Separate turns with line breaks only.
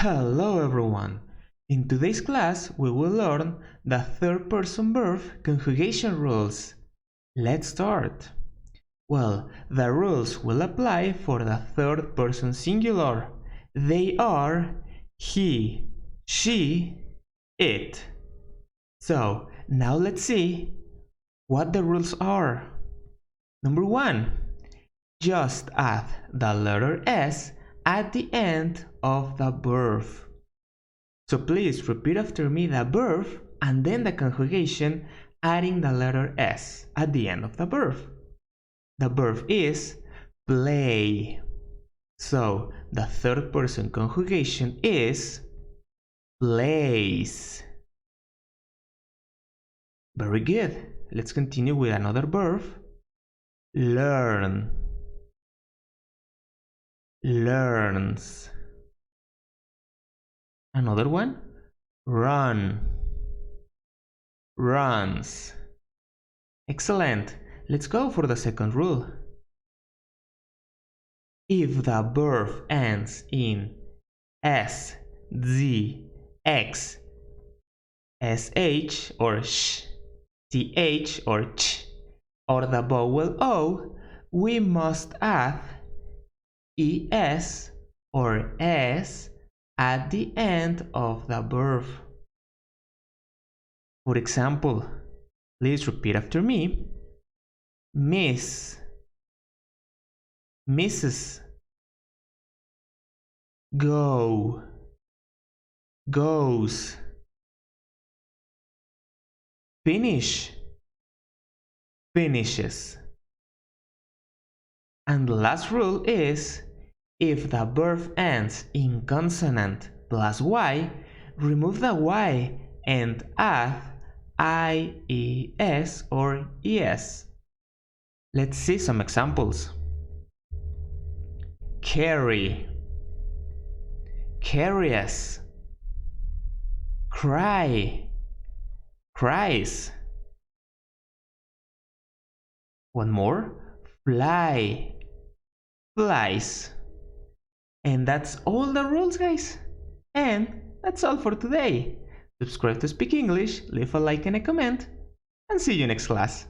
Hello everyone! In today's class we will learn the third person verb conjugation rules. Let's start! Well, the rules will apply for the third person singular. They are he, she, it. So, now let's see what the rules are. Number 1. Just add the letter S at the end of the verb. So please repeat after me the verb and then the conjugation adding the letter S at the end of the verb. The verb is play. So the third person conjugation is plays. Very good. Let's continue with another verb. Learn. Learns. Another one, run. Runs. Excellent. Let's go for the second rule. If the verb ends in s, z, x, sh or sh, th or ch, or the vowel o, we must add es or s at the end of the verb. For example, please repeat after me. Miss, misses. Go, goes. Finish, finishes. And the last rule is, if the verb ends in consonant plus y, remove the y and add IES or ES. Let's see some examples. Carry, carries. Cry, cries. One more. Fly, flies. And that's all the rules, guys. And that's all for today. Subscribe to Speak English, leave a like and a comment, and see you next class.